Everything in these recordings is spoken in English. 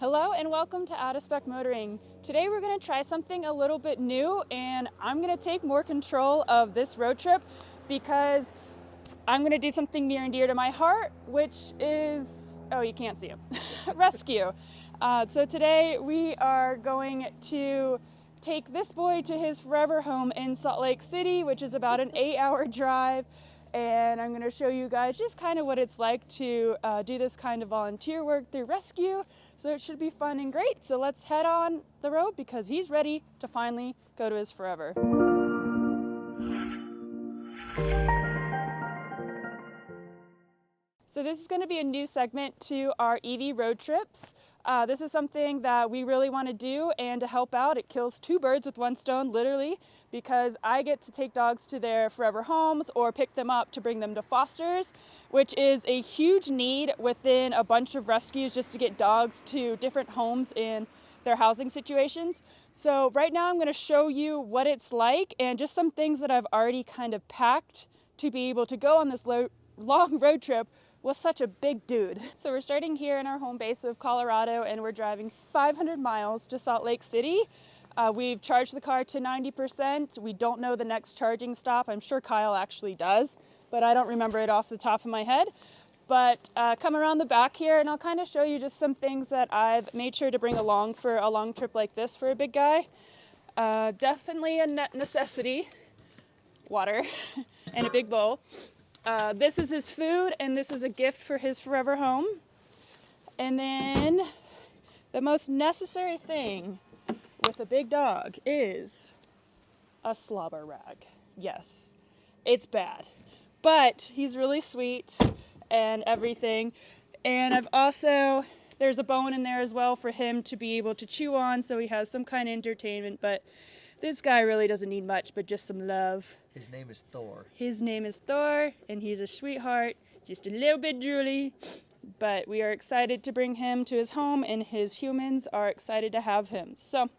Hello and welcome to Out of Spec Motoring. Today we're going to try something a little bit new, and I'm going to take more control of this road trip because I'm going to do something near and dear to my heart, which is, oh, you can't see him, rescue. So today we are going to take this boy to his forever home in Salt Lake City, which is about an 8-hour drive. And I'm going to show you guys just kind of what it's like to do this kind of volunteer work through rescue. So it should be fun and great. So let's head on the road because he's ready to finally go to his forever. So this is going to be a new segment to our EV road trips. This is something that we really want to do, and to help out, it kills two birds with one stone, literally, because I get to take dogs to their forever homes or pick them up to bring them to fosters, which is a huge need within a bunch of rescues just to get dogs to different homes in their housing situations. So right now I'm going to show you what it's like and just some things that I've already kind of packed to be able to go on this long road trip with such a big dude. So we're starting here in our home base of Colorado, and we're driving 500 miles to Salt Lake City. We've charged the car to 90%. We don't know the next charging stop. I'm sure Kyle actually does, but I don't remember it off the top of my head. But come around the back here and I'll kind of show you just some things that I've made sure to bring along for a long trip like this for a big guy. Definitely a necessity, water and a big bowl. This is his food, and this is a gift for his forever home. And then the most necessary thing with a big dog is a slobber rag. Yes, it's bad, but he's really sweet and everything. And I've also, there's a bone in there as well for him to be able to chew on, so he has some kind of entertainment. But this guy really doesn't need much, but just some love. His name is Thor. His name is Thor, and he's a sweetheart, just a little bit drooly. But we are excited to bring him to his home, and his humans are excited to have him. So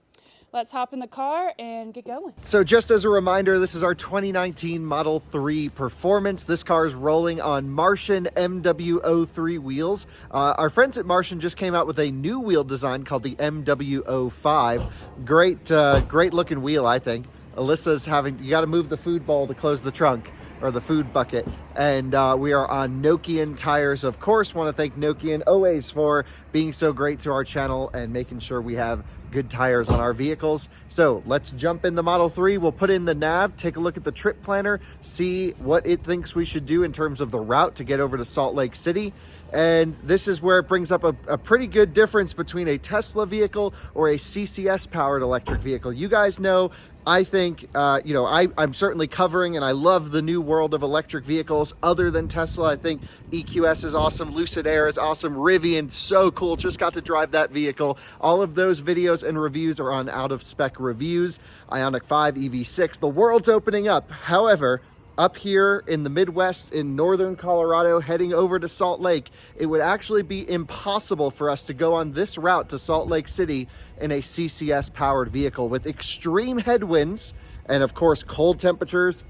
let's hop in the car and get going. So just as a reminder, this is our 2019 Model 3 Performance. This car is rolling on Martian MW03 wheels. Our friends at Martian just came out with a new wheel design called the MW05. Great looking wheel, I think. Alyssa's you got to move the food bowl to close the trunk, or the food bucket. And we are on Nokian tires. Of course, want to thank Nokian always for being so great to our channel and making sure we have good tires on our vehicles. So let's jump in the Model 3. We'll put in the nav, take a look at the trip planner, see what it thinks we should do in terms of the route to get over to Salt Lake City. And this is where it brings up a pretty good difference between a Tesla vehicle or a CCS powered electric vehicle. You guys know, I think, I'm certainly covering, and I love the new world of electric vehicles other than Tesla. I think EQS is awesome. Lucid Air is awesome. Rivian, so cool. Just got to drive that vehicle. All of those videos and reviews are on Out of Spec Reviews. Ioniq 5, EV6. The world's opening up. However, up here in the Midwest, in northern Colorado, heading over to Salt Lake, it would actually be impossible for us to go on this route to Salt Lake City in a CCS powered vehicle with extreme headwinds and of course cold temperatures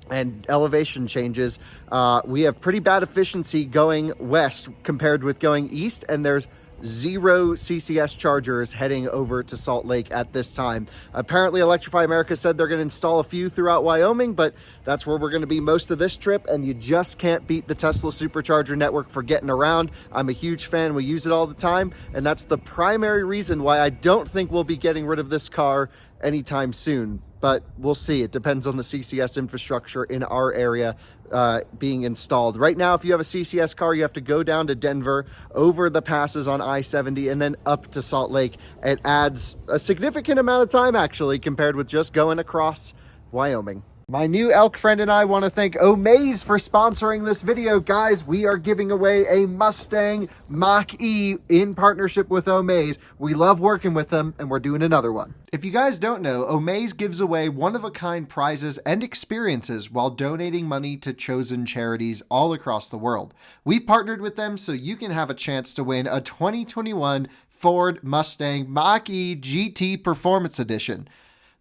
and elevation changes. We have pretty bad efficiency going west compared with going east, and there's zero CCS chargers heading over to Salt Lake at this time. Apparently Electrify America said they're going to install a few throughout Wyoming, but that's where we're going to be most of this trip, and you just can't beat the Tesla Supercharger network for getting around. I'm a huge fan. We use it all the time, and that's the primary reason why I don't think we'll be getting rid of this car anytime soon. But we'll see. It depends on the CCS infrastructure in our area being installed. Right now, if you have a CCS car, you have to go down to Denver, over the passes on I-70, and then up to Salt Lake. It adds a significant amount of time, actually, compared with just going across Wyoming. My new elk friend and I want to thank Omaze for sponsoring this video. Guys, we are giving away a Mustang Mach-E in partnership with Omaze. We love working with them, and we're doing another one. If you guys don't know, Omaze gives away one-of-a-kind prizes and experiences while donating money to chosen charities all across the world. We've partnered with them so you can have a chance to win a 2021 Ford Mustang Mach-E GT Performance Edition.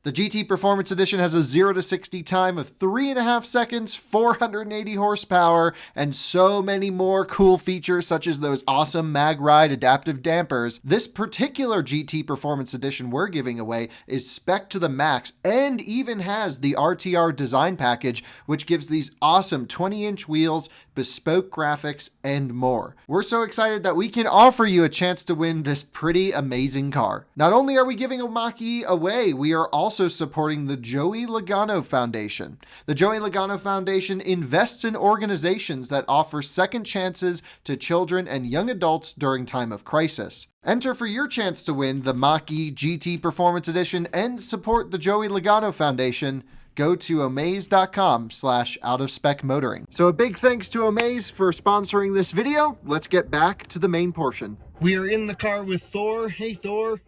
The GT Performance Edition has a 0 to 60 time of 3.5 seconds, 480 horsepower, and so many more cool features such as those awesome Mag Ride adaptive dampers. This particular GT Performance Edition we're giving away is spec'd to the max and even has the RTR design package, which gives these awesome 20-inch wheels, bespoke graphics, and more. We're so excited that we can offer you a chance to win this pretty amazing car. Not only are we giving a Mach-E away, we are also supporting the Joey Logano Foundation. The Joey Logano Foundation invests in organizations that offer second chances to children and young adults during time of crisis. Enter for your chance to win the Mach-E GT Performance Edition and support the Joey Logano Foundation. Go to omaze.com/outofspecmotoring. So a big thanks to Omaze for sponsoring this video. Let's get back to the main portion. We are in the car with Thor. Hey, Thor.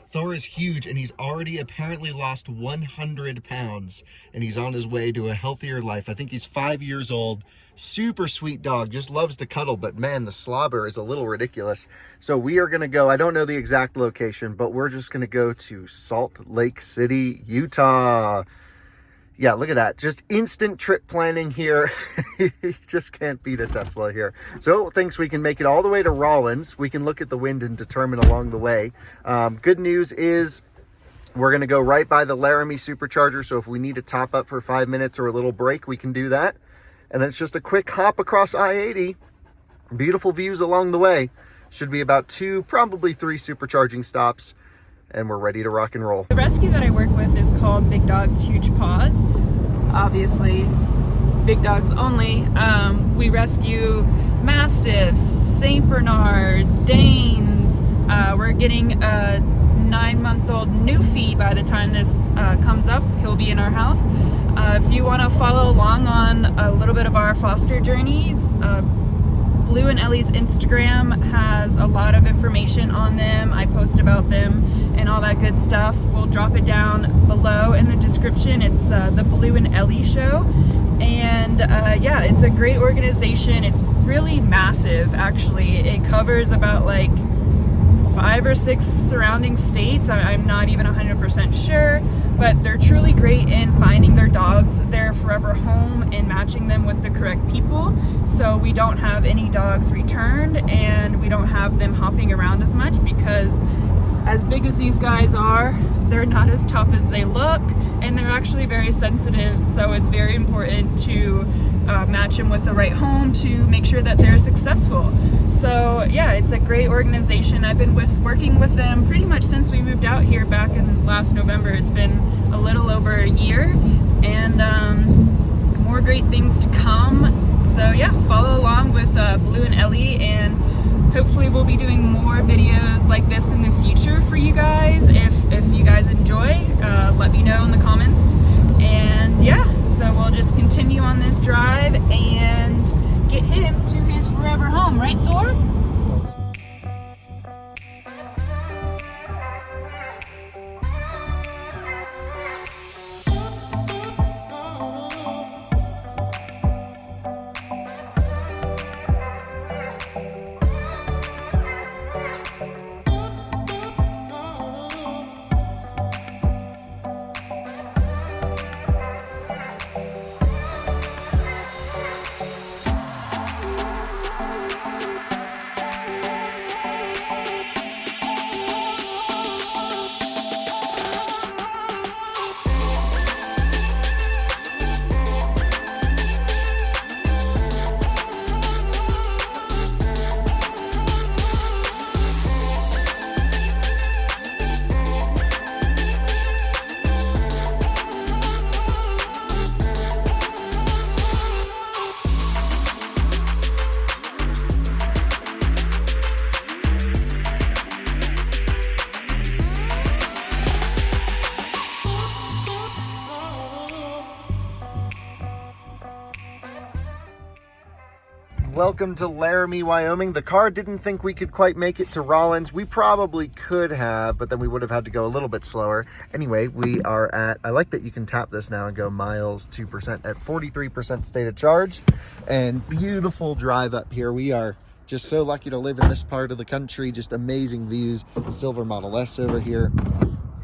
Thor is huge, and he's already apparently lost 100 pounds, and he's on his way to a healthier life. I think he's 5 years old. Super sweet dog, just loves to cuddle, but man, the slobber is a little ridiculous. So we are going to go, I don't know the exact location, but we're just going to go to Salt Lake City, Utah. Yeah, look at that. Just instant trip planning here. You just can't beat a Tesla here. So thinks we can make it all the way to Rawlins. We can look at the wind and determine along the way. Good news is we're going to go right by the Laramie Supercharger. So if we need to top up for 5 minutes or a little break, we can do that. And then it's just a quick hop across I-80. Beautiful views along the way. Should be about 2, probably 3 supercharging stops. And we're ready to rock and roll. The rescue that I work with is called Big Dogs Huge Paws. Obviously, big dogs only. We rescue Mastiffs, St. Bernards, Danes. We're getting a 9-month-old Newfie by the time this comes up. He'll be in our house. If you want to follow along on a little bit of our foster journeys, Bleu and Ellie's Instagram has a lot of information on them. I post about them and all that good stuff. We'll drop it down below in the description. It's the Bleu and Ellie show. And yeah, it's a great organization. It's really massive, actually. It covers about like 5 or 6 surrounding states. I'm not even 100% sure, but they're truly great in finding their dogs their forever home and matching them with the correct people. So we don't have any dogs returned, and we don't have them hopping around as much because as big as these guys are, they're not as tough as they look, and they're actually very sensitive. So it's very important to match them with the right home to make sure that they're successful. So yeah, it's a great organization. I've been working with them pretty much since we moved out here back in last November. It's been a little over a year, and more great things to come. So yeah, follow along with Bleu and Ellie, and hopefully we'll be doing more videos like this in the future for you guys. If you guys enjoy, let me know in the comments. And yeah, so we'll just continue on this drive and get him to his forever home, right, Thor? Welcome to Laramie, Wyoming. The car didn't think we could quite make it to Rawlins. We probably could have, but then we would have had to go a little bit slower. Anyway, we are at, I like that you can tap this now and go miles 2% at 43% state of charge. And beautiful drive up here. We are just so lucky to live in this part of the country. Just amazing views. The silver Model S over here.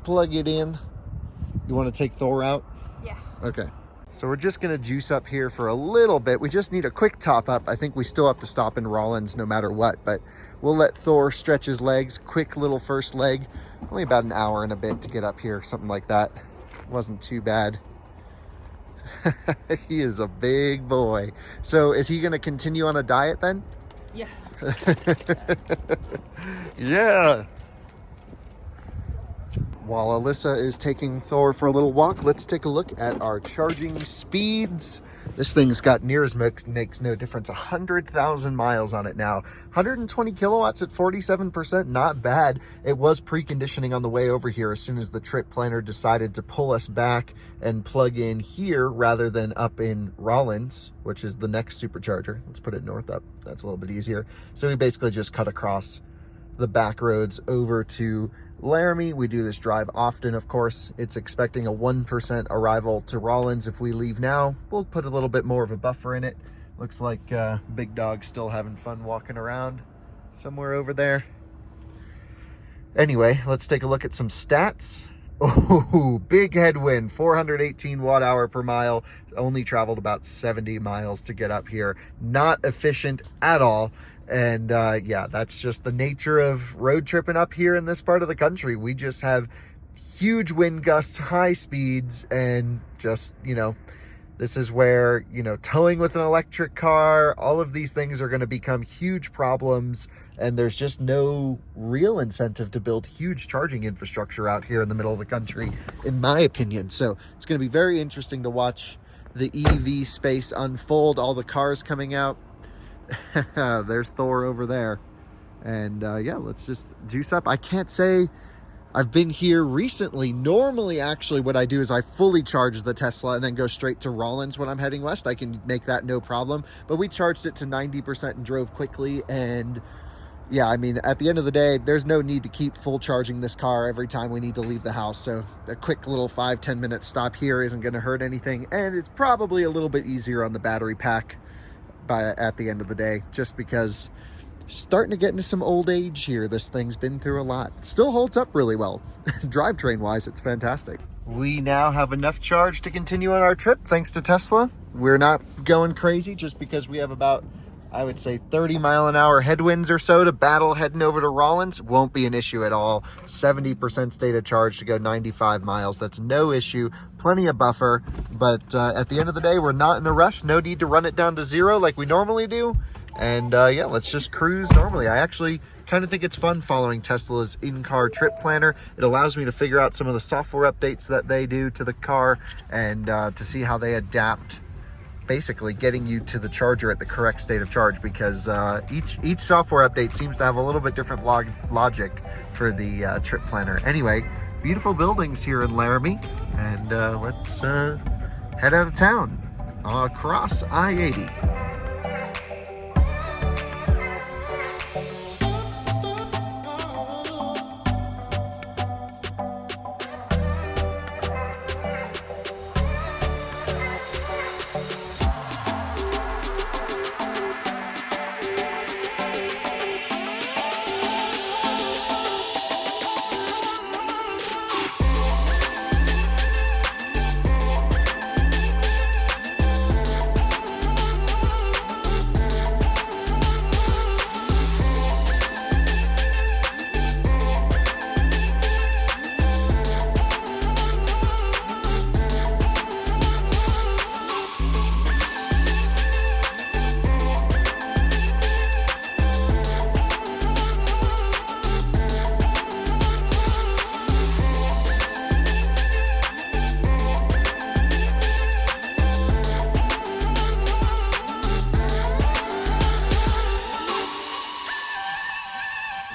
Plug it in. You want to take Thor out? Yeah. Okay. So we're just going to juice up here for a little bit. We just need a quick top up. I think we still have to stop in Rollins no matter what, but we'll let Thor stretch his legs. Quick little first leg. Only about an hour and a bit to get up here, something like that. Wasn't too bad. He is a big boy. So is he going to continue on a diet then? Yeah. Yeah. While Alyssa is taking Thor for a little walk, let's take a look at our charging speeds. This thing's got near as much, makes no difference, 100,000 miles on it now. 120 kilowatts at 47%, not bad. It was preconditioning on the way over here as soon as the trip planner decided to pull us back and plug in here rather than up in Rollins, which is the next supercharger. Let's put it north up. That's a little bit easier. So we basically just cut across the back roads over to Laramie. We do this drive often, of course. It's expecting a 1% arrival to Rollins. If we leave now, we'll put a little bit more of a buffer in it. Looks like Big Dog's still having fun walking around somewhere over there. Anyway, let's take a look at some stats. Oh, big headwind, 418 watt hour per mile. Only traveled about 70 miles to get up here. Not efficient at all. And yeah, that's just the nature of road tripping up here in this part of the country. We just have huge wind gusts, high speeds, and just, you know, this is where, you know, towing with an electric car, all of these things are going to become huge problems. And there's just no real incentive to build huge charging infrastructure out here in the middle of the country, in my opinion. So it's going to be very interesting to watch the EV space unfold, all the cars coming out. There's Thor over there. And yeah, let's just juice up. I can't say I've been here recently. Normally, actually, what I do is I fully charge the Tesla and then go straight to Rollins when I'm heading west. I can make that no problem. But we charged it to 90% and drove quickly. And yeah, I mean, at the end of the day, there's no need to keep full charging this car every time we need to leave the house. So a quick little 5-10 minute stop here isn't going to hurt anything. And it's probably a little bit easier on the battery pack at the end of the day, just because starting to get into some old age here. This thing's been through a lot. Still holds up really well. Drivetrain wise, it's fantastic. We now have enough charge to continue on our trip thanks to Tesla. We're not going crazy just because we have about, I would say, 30 mile an hour headwinds or so to battle heading over to Rollins. Won't be an issue at all. 70% state of charge to go 95 miles. That's no issue. Plenty of buffer. But at the end of the day, we're not in a rush. No need to run it down to zero like we normally do. And yeah, let's just cruise normally. I actually kind of think it's fun following Tesla's in-car trip planner. It allows me to figure out some of the software updates that they do to the car and to see how they adapt, basically getting you to the charger at the correct state of charge, because each software update seems to have a little bit different logic for the trip planner. Anyway, beautiful buildings here in Laramie, and let's head out of town across I-80.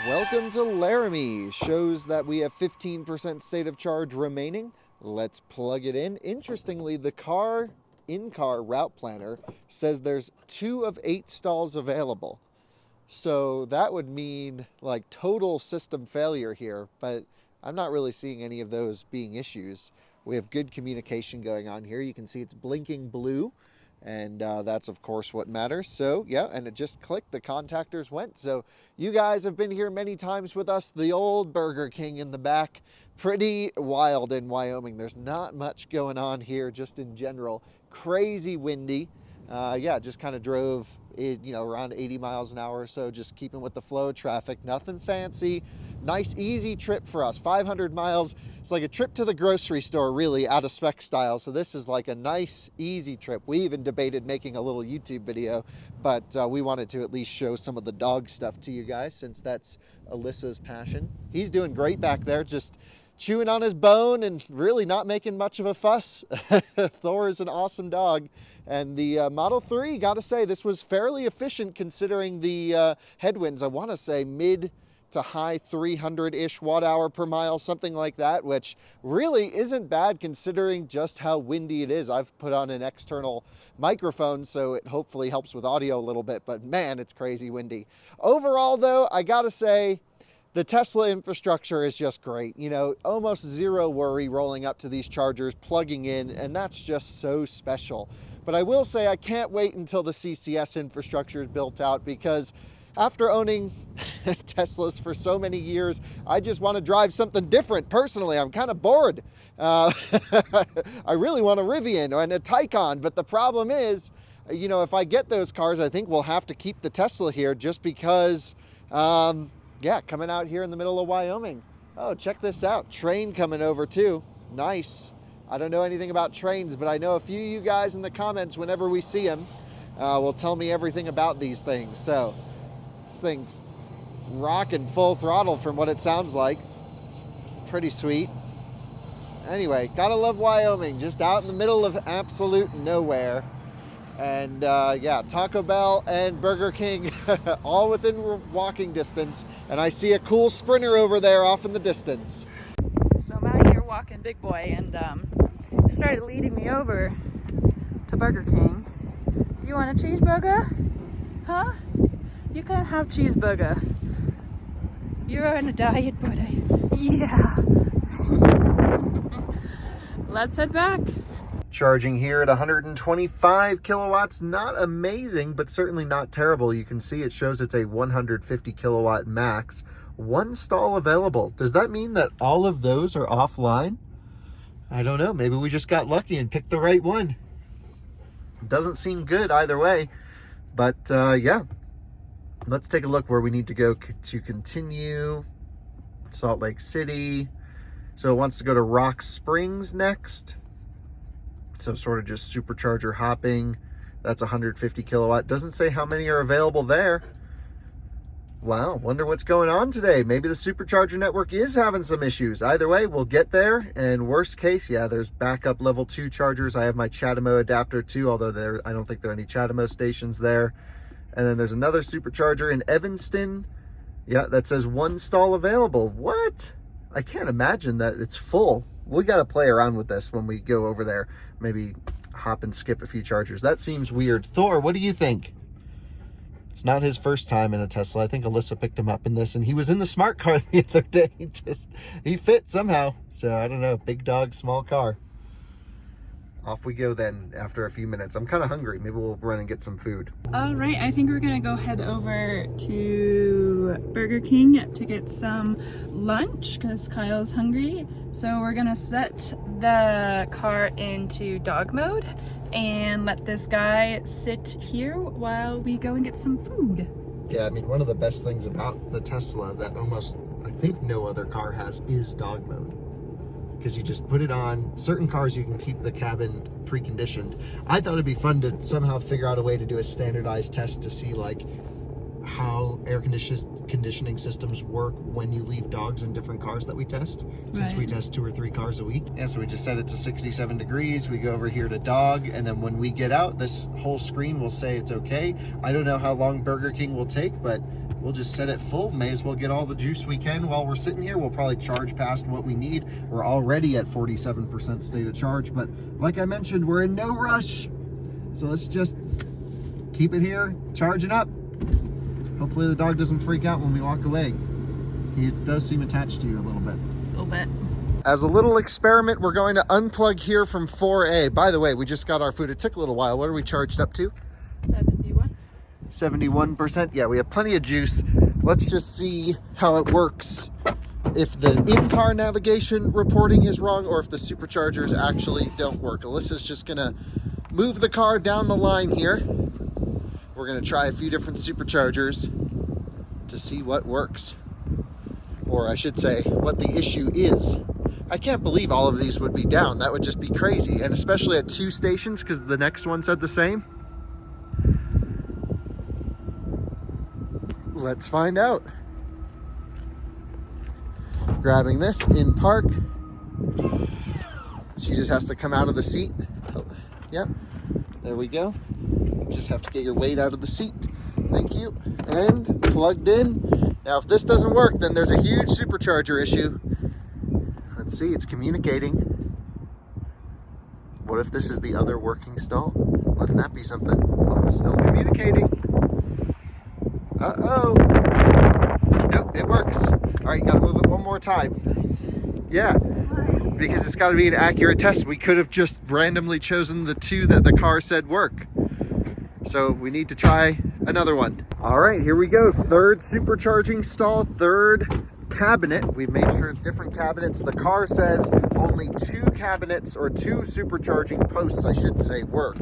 Welcome to Laramie. Shows that we have 15% state of charge remaining. Let's plug it in. Interestingly, the in-car route planner says there's 2 of 8 stalls available. So that would mean like total system failure here, but I'm not really seeing any of those being issues. We have good communication going on here. You can see it's blinking blue, And that's, of course, what matters. So, yeah, and it just clicked. The contactors went. So you guys have been here many times with us. The old Burger King in the back. Pretty wild in Wyoming. There's not much going on here just in general. Crazy windy. Yeah, just kind of drove, around 80 miles an hour or so, just keeping with the flow of traffic. Nothing fancy. Nice, easy trip for us. 500 miles. It's like a trip to the grocery store, really, out of spec style. So this is like a nice, easy trip. We even debated making a little YouTube video, but we wanted to at least show some of the dog stuff to you guys, since that's Alyssa's passion. He's doing great back there, just chewing on his bone and really not making much of a fuss. Thor is an awesome dog. And the Model 3, gotta say, this was fairly efficient considering the headwinds. I want to say mid to high 300-ish watt-hour per mile, something like that, which really isn't bad considering just how windy it is. I've put on an external microphone, so it hopefully helps with audio a little bit, but man, it's crazy windy. Overall, though, I gotta say, the Tesla infrastructure is just great. Almost zero worry rolling up to these chargers, plugging in, and that's just so special. But I will say I can't wait until the CCS infrastructure is built out, because after owning Teslas for so many years, I just want to drive something different. Personally, I'm kind of bored. I really want a Rivian and a Taycan, but the problem is, if I get those cars, I think we'll have to keep the Tesla here just because, yeah, coming out here in the middle of Wyoming. Oh, check this out. Train coming over too. Nice. I don't know anything about trains, but I know a few of you guys in the comments, whenever we see them, will tell me everything about these things. So this thing's rocking full throttle from what it sounds like. Pretty sweet. Anyway, gotta love Wyoming, just out in the middle of absolute nowhere. And yeah, Taco Bell and Burger King all within walking distance. And I see a cool Sprinter over there off in the distance. So I'm out here walking Big Boy, and he started leading me over to Burger King. Do you want a cheeseburger? Huh? You can't have cheeseburger. You're on a diet, buddy. Yeah. Let's head back. Charging here at 125 kilowatts. Not amazing, but certainly not terrible. You can see it shows it's a 150 kilowatt max. One stall available. Does that mean that all of those are offline? I don't know. Maybe we just got lucky and picked the right one. It doesn't seem good either way. But yeah, let's take a look where we need to go to continue. Salt Lake City. So it wants to go to Rock Springs next. So sort of just supercharger hopping. That's 150 kilowatt. Doesn't say how many are available there. Wow, wonder what's going on today. Maybe the supercharger network is having some issues. Either way, we'll get there. And worst case, yeah, there's backup level 2 chargers. I have my CHAdeMO adapter too, although I don't think there are any CHAdeMO stations there. And then there's another supercharger in Evanston. Yeah, that says one stall available. What? I can't imagine that it's full. We got to play around with this when we go over there. Maybe hop and skip a few chargers. That seems weird. Thor, what do you think? It's not his first time in a Tesla. I think Alyssa picked him up in this, and he was in the smart car the other day. He fit somehow. So I don't know, big dog, small car. Off we go then after a few minutes. I'm kind of hungry. Maybe we'll run and get some food. All right, I think we're gonna go head over to Burger King to get some lunch because Kyle's hungry. So we're gonna set the car into dog mode and let this guy sit here while we go and get some food. Yeah, I mean, one of the best things about the Tesla that almost, I think, no other car has is dog mode. Because you just put it on. Certain cars you can keep the cabin preconditioned. I thought it'd be fun to somehow figure out a way to do a standardized test to see like how air conditioning systems work when you leave dogs in different cars that we test, since we test 2 or 3 cars a week. Yeah, so we just set it to 67 degrees. We go over here to dog, and then when we get out, this whole screen will say it's okay. I don't know how long Burger King will take, but we'll just set it full. May as well get all the juice we can while we're sitting here. We'll probably charge past what we need. We're already at 47% state of charge, but like I mentioned, we're in no rush. So let's just keep it here, charging up. Hopefully the dog doesn't freak out when we walk away. He does seem attached to you a little bit. A little bit. as a little experiment, we're going to unplug here from 4A. By the way, we just got our food. It took a little while. What are we charged up to? 71. 71%. Yeah, we have plenty of juice. Let's just see how it works. If the in-car navigation reporting is wrong or if the superchargers actually don't work. Alyssa's just gonna move the car down the line here. We're gonna try a few different superchargers to see what works. Or I should say, what the issue is. I can't believe all of these would be down. That would just be crazy. And especially at 2 stations, because the next one said the same. Let's find out. Grabbing this in park. She just has to come out of the seat. Oh, yep, there we go. Just have to get your weight out of the seat. Thank you. And plugged in. Now, if this doesn't work, then there's a huge supercharger issue. Let's see, it's communicating. What if this is the other working stall? Wouldn't that be something? Oh, it's still communicating. Uh-oh. Nope, it works. All right, you gotta move it one more time. Yeah, because it's gotta be an accurate test. We could have just randomly chosen the 2 that the car said work. So we need to try another one. All right, here we go. 3rd supercharging stall, 3rd cabinet. We've made sure different cabinets. The car says only 2 cabinets or 2 supercharging posts, I should say, work.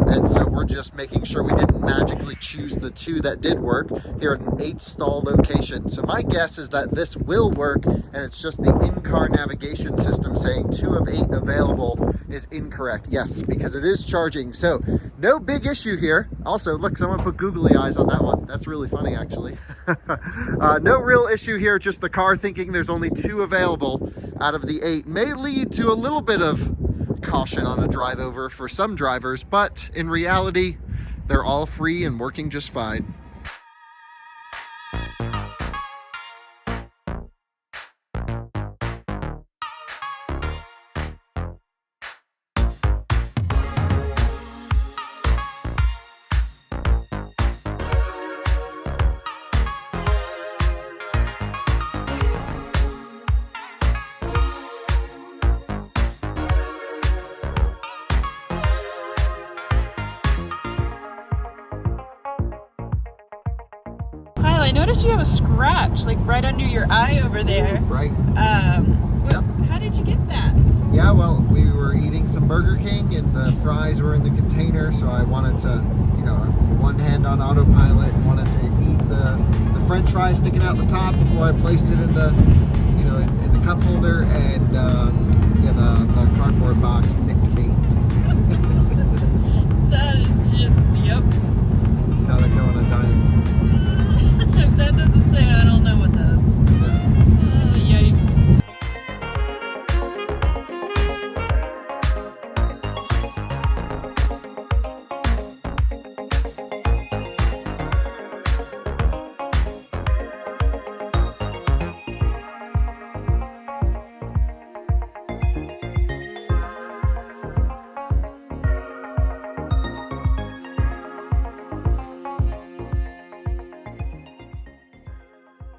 And so we're just making sure we didn't magically choose the 2 that did work here at an 8 stall location. So my guess is that this will work, and it's just the in-car navigation system saying 2 of 8 available is incorrect. Yes, because it is charging. So no big issue here. Also, look, someone put googly eyes on that one. That's really funny, actually. No real issue here, just the car thinking there's only 2 available out of the 8 may lead to a little bit of caution on a drive over for some drivers, but in reality, they're all free and working just fine. I noticed you have a scratch like right under your eye over there. Right. Yep. How did you get that? Yeah, well, we were eating some Burger King and the fries were in the container, so I wanted to, you know, one hand on autopilot, wanted to eat the French fries sticking out the top before I placed it in the, you know, in the cup holder, and yeah, the cardboard box nicked me. That is just, yep. Gotta go on a diet. If that doesn't say it, I don't know what does. Oh, yikes.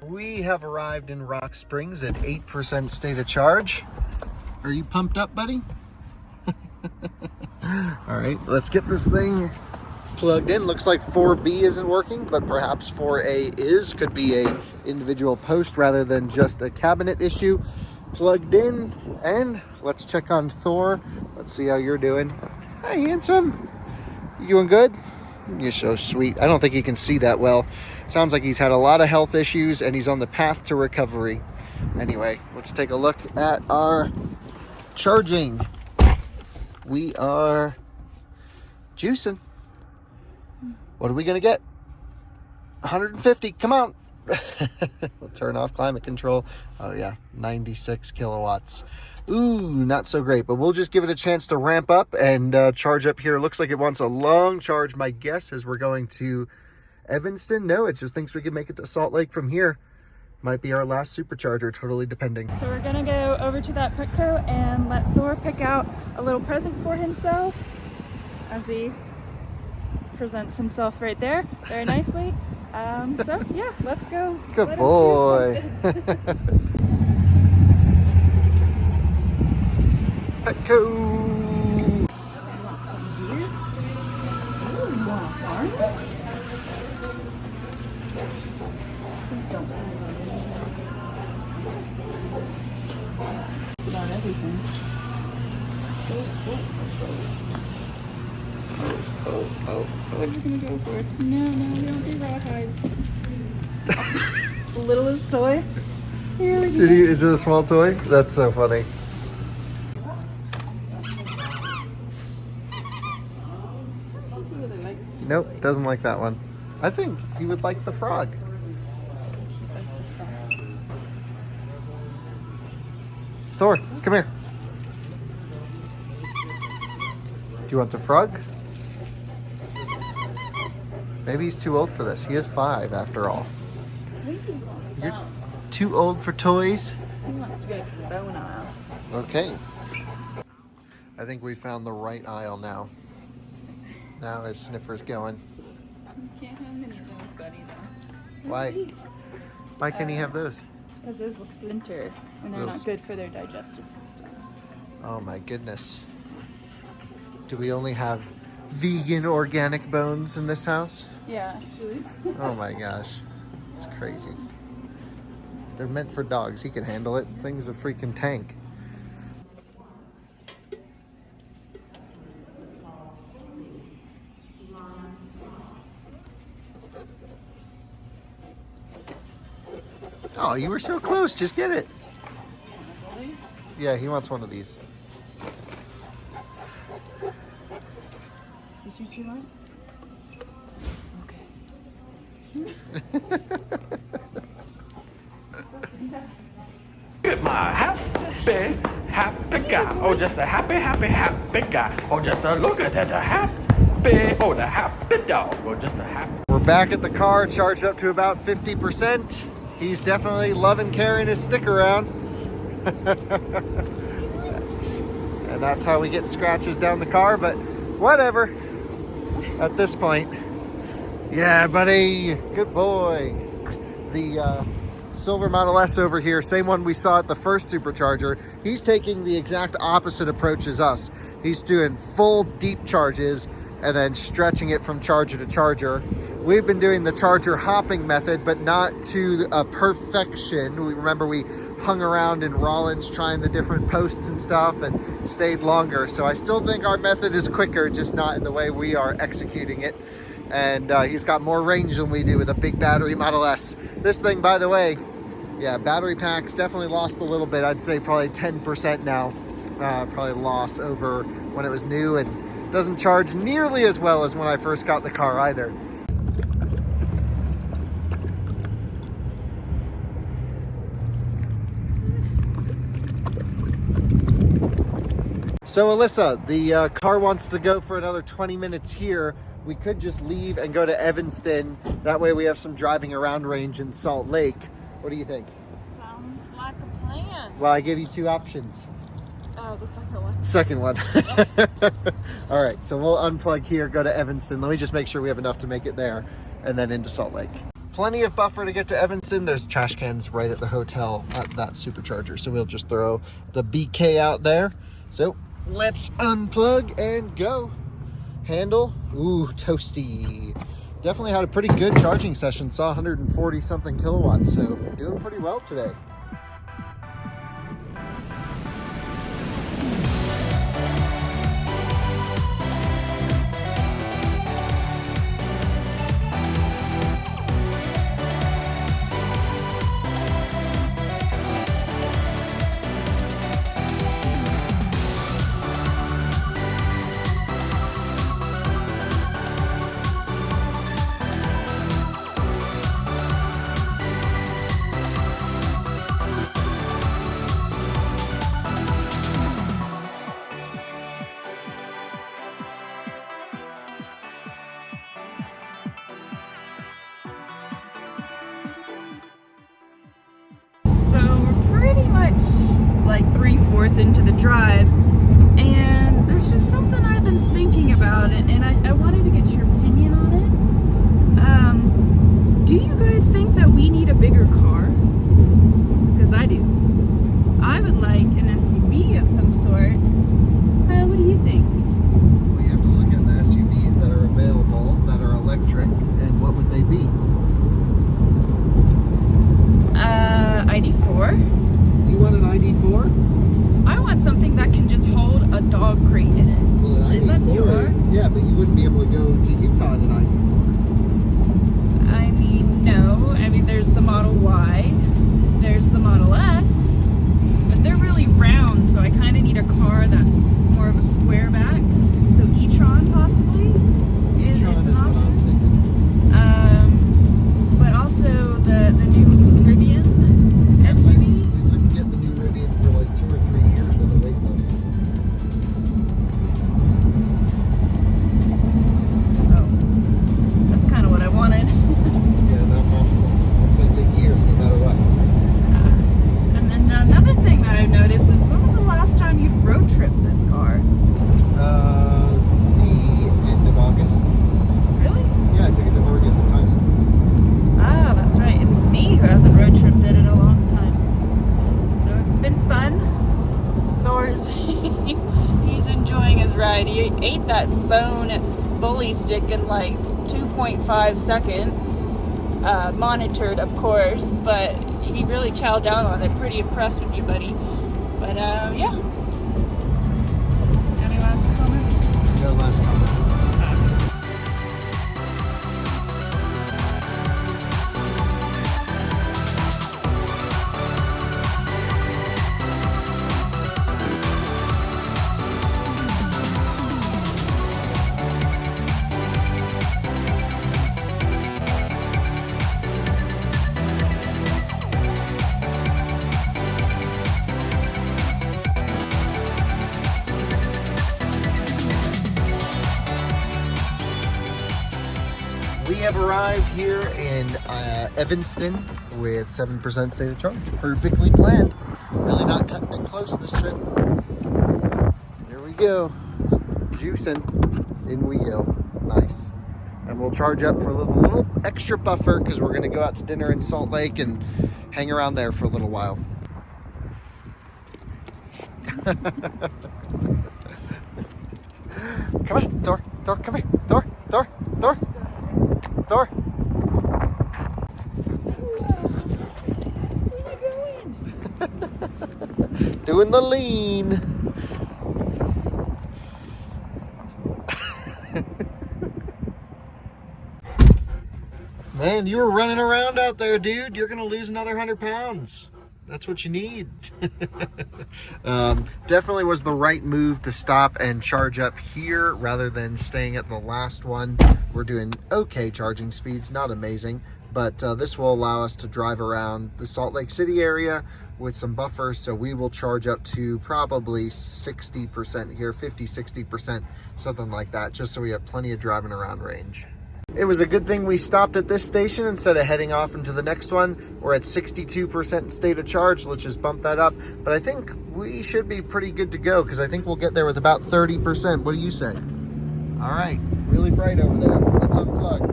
We have arrived in Rock Springs at 8% state of charge. Are you pumped up, buddy? All right, let's get this thing plugged in. Looks like 4B isn't working, but perhaps 4A is. Could be a individual post rather than just a cabinet issue. Plugged in, and let's check on Thor. Let's see how you're doing. Hi, handsome. You doing good? You're so sweet. I don't think he can see that well. Sounds like he's had a lot of health issues and he's on the path to recovery. Anyway, let's take a look at our charging. We are juicing. What are we gonna get? 150, come on. We'll turn off climate control. Oh yeah, 96 kilowatts. Ooh, not so great, but we'll just give it a chance to ramp up and charge up here. It looks like it wants a long charge. My guess is we're going to Evanston. No, it just thinks we can make it to Salt Lake from here. Might be our last supercharger, totally depending. So we're gonna go over to that Putco and let Thor pick out a little present for himself as he presents himself right there very nicely. So yeah, let's go. Good boy. Petco. You want some deer? Ooh, you want harness? Please don't tell me about everything. What are you gonna go for? No, we don't do rawhides. The littlest toy? Here we go. Is it a small toy? That's so funny. He really likes the Nope, toy. doesn't like that one. I think he would like the frog. Thor, come here. Do you want the frog? Maybe he's too old for this. He is 5 after all. I think he wants You're that. too old for toys? He wants to go to the bone aisle. Okay. I think we found the right aisle now. Now his sniffer's going. You can't have many of those, buddy, though. Why? These. Why can't he have those? Because those will splinter, and they're Those- not good for their digestive system. Oh my goodness. Do we only have vegan organic bones in this house? Yeah, actually. Oh my gosh. It's crazy. They're meant for dogs. He can handle it. Thing's a freaking tank. Oh, you were so close. Just get it. Yeah, he wants one of these. Is you too much? Look at my happy guy. Oh, just a happy guy. Oh, just a look at that, the happy dog. Oh, just a happy. We're back at the car, charged up to about 50%. He's definitely loving carrying his stick around. And that's how we get scratches down the car, but whatever at this point. Yeah, buddy, good boy. The silver Model S over here, same one we saw at the first Supercharger. He's taking the exact opposite approach as us. He's doing full deep charges and then stretching it from charger to charger. We've been doing the charger hopping method, but not to a perfection. We remember we hung around in Rollins trying the different posts and stuff and stayed longer. So I still think our method is quicker, just not in the way we are executing it. And he's got more range than we do with a big battery Model S. This thing, by the way, yeah, battery packs definitely lost a little bit. I'd say probably 10% now. Probably lost over when it was new, and doesn't charge nearly as well as when I first got the car either. So Alyssa, the car wants to go for another 20 minutes here. We could just leave and go to Evanston. That way we have some driving around range in Salt Lake. What do you think? Sounds like a plan. Well, I gave you 2 options. Oh, the second one. Second one. All right, so we'll unplug here, go to Evanston. Let me just make sure we have enough to make it there and then into Salt Lake. Plenty of buffer to get to Evanston. There's trash cans right at the hotel at that Supercharger. So we'll just throw the BK out there. So let's unplug and go. Handle, ooh, toasty. Definitely had a pretty good charging session. Saw 140 something kilowatts, so doing pretty well today. So we're pretty much like 3/4 into the drive, and there's just something I've been thinking about it, and I wanted to get your opinion on it. Do you guys think that we need a bigger car? Because I do. I would like an SUV of some sorts. You want an ID4? I want something that can just hold a dog crate in it. Well, an Is that too hard? ID4, yeah, but you wouldn't be able to go to Utah in an ID4. I mean, no. I mean, there's the Model Y, there's the Model X, but they're really round, so I kind of need a car that's more of a square back. So e-tron possibly is E-tron an is what I'm option. thinking. But also the new Rivian Yeah, but SUV. you wouldn't get the new Rivian for like 2 or 3 years with a wait list. Oh, that's kind of what I wanted. Yeah, not possible. It's going to take years no matter what. And then another thing that I've noticed is, when was the last time you road tripped this car? The end of August. Really? Yeah, I took it to Oregon and Thailand. Ah, that's right. It's me who hasn't road tripped it in a long time. So it's been fun. Thors, he's enjoying his ride. He ate that bone bully stick in like 2.5 seconds. Monitored, of course, but he really chowed down on it. Pretty impressed with you, buddy. But yeah. Any last comments? No last comments. We have arrived here in Evanston with 7% state of charge. Perfectly planned. Really not cutting it close this trip. Here we go. Juicing. In we go. Nice. And we'll charge up for a little extra buffer because we're going to go out to dinner in Salt Lake and hang around there for a little while. Come on, Thor. Thor, come here. Thor, Thor, Thor. Thor. Where are you going? Doing the lean. Man, you were running around out there, dude. You're gonna lose another 100 pounds. That's what you need. Definitely was the right move to stop and charge up here rather than staying at the last one. We're doing okay charging speeds, not amazing, but this will allow us to drive around the Salt Lake City area with some buffers, so we will charge up to probably 60% here, 50-60%, something like that, just so we have plenty of driving around range. It was a good thing we stopped at this station instead of heading off into the next one. We're at 62% state of charge. Let's just bump that up. But I think we should be pretty good to go because I think we'll get there with about 30%. What do you say? All right, really bright over there. Let's unplug.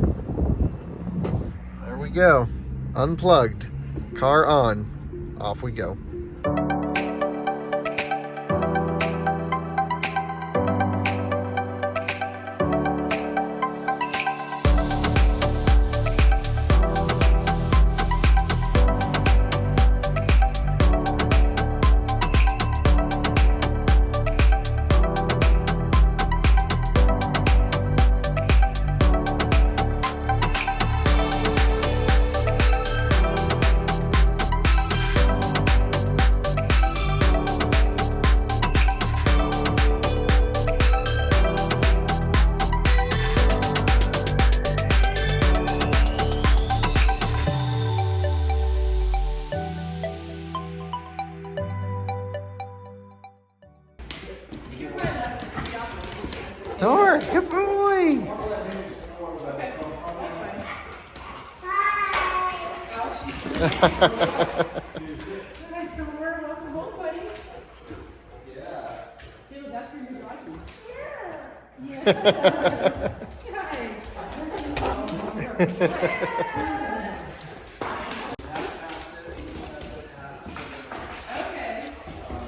There we go. Unplugged. Car on. Off we go. Thor, good boy.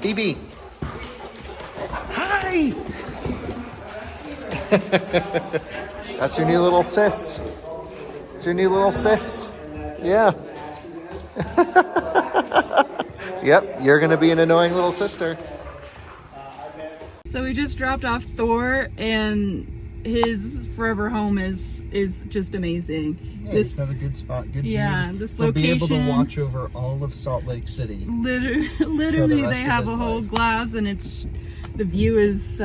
BB. Hi. That's your new little sis. It's your new little sis. Yeah. Yep, you're gonna be an annoying little sister. So we just dropped off Thor, and his forever home is just amazing. Yeah, he's got a good spot, good view. This He'll location. be able to watch over all of Salt Lake City. Literally, they have a whole glass, and the view is.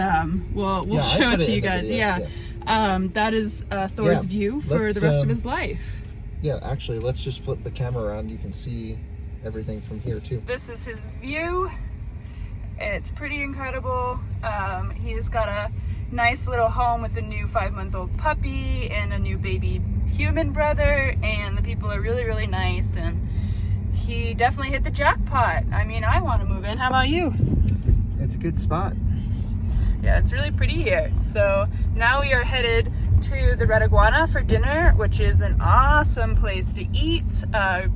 We'll show it to you guys. That is Thor's view for the rest of his life. Yeah, actually, let's just flip the camera around. You can see everything from here too. This is his view. It's pretty incredible. He's got a nice little home with a new 5-month-old puppy and a new baby human brother, and the people are really, really nice, and he definitely hit the jackpot. I mean, I want to move in. How about you? It's a good spot. Yeah, it's really pretty here. So now we are headed to the Red Iguana for dinner, which is an awesome place to eat.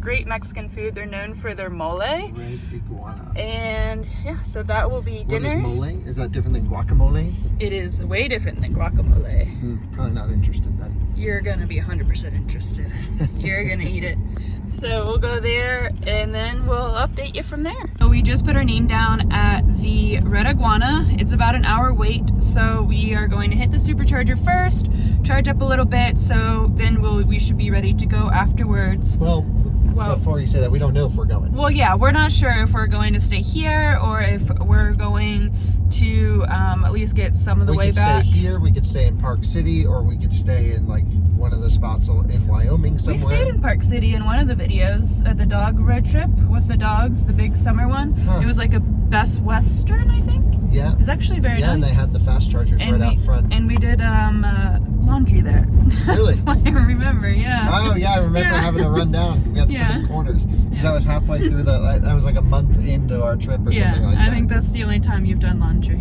Great Mexican food. They're known for their mole. Red Iguana. And yeah, so that will be dinner. What is mole? Is that different than guacamole? It is way different than guacamole. Probably not interested then. You're gonna be 100% interested. You're gonna eat it. So we'll go there, and then we'll update you from there. So we just put our name down at the Red Iguana. It's about an hour wait, so we are going to hit the supercharger first, charge up a little bit, so then we should be ready to go afterwards. Well, before you say that, we don't know if we're going. Well, yeah, we're not sure if we're going to stay here or if we're going to at least get some of the way back. We could stay here, we could stay in Park City, or we could stay in like one of the spots in Wyoming somewhere. We stayed in Park City in one of the videos at the dog road trip with the dogs, the big summer one. It was like a Best Western, I think. Yeah. It's actually very nice. Yeah, and they had the fast chargers out front. And we did laundry there. Really? That's why I remember, yeah. Oh, yeah, I remember having to run down. We got to the corners. Because I was halfway through that was like a month into our trip or something like that. I think that's the only time you've done laundry.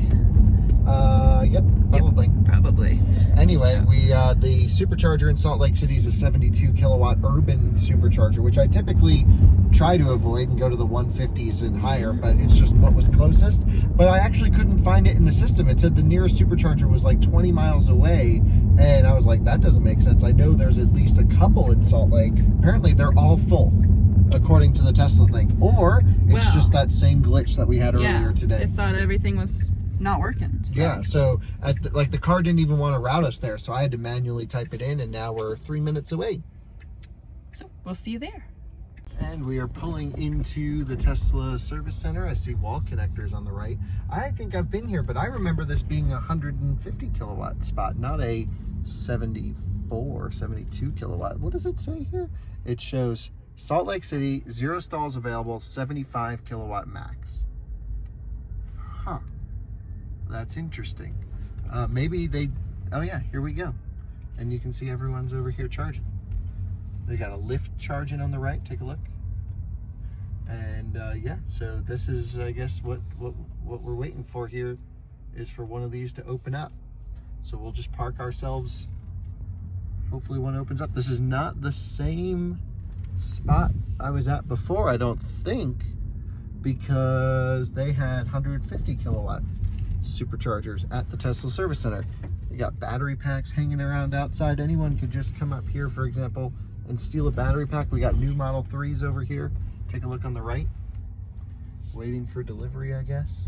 Yep, probably. Yep, probably. Anyway, the supercharger in Salt Lake City is a 72 kilowatt urban supercharger, which I typically try to avoid and go to the 150s and higher, but it's just what was closest. But I actually couldn't find it in the system. It said the nearest supercharger was like 20 miles away, and I was like, that doesn't make sense. I know there's at least a couple in Salt Lake. Apparently they're all full, according to the Tesla thing. Or it's just that same glitch that we had earlier today. I thought everything was not working. So. Yeah, so the car didn't even want to route us there, so I had to manually type it in, and now we're 3 minutes away. So we'll see you there. And we are pulling into the Tesla service center. I see wall connectors on the right. I think I've been here, but I remember this being a 150 kilowatt spot, not a 74, 72 kilowatt. What does it say here? It shows Salt Lake City, 0 stalls available, 75 kilowatt max. Huh. That's interesting. Maybe oh yeah, here we go. And you can see everyone's over here charging. They got a lift charging on the right. Take a look. And yeah, so this is, I guess, what we're waiting for here is for one of these to open up. So we'll just park ourselves. Hopefully one opens up. This is not the same spot I was at before, I don't think, because they had 150 kilowatt superchargers at the Tesla service center. They got battery packs hanging around outside. Anyone could just come up here, for example, and steal a battery pack. We got new Model 3s over here. Take a look on the right. Waiting for delivery, I guess.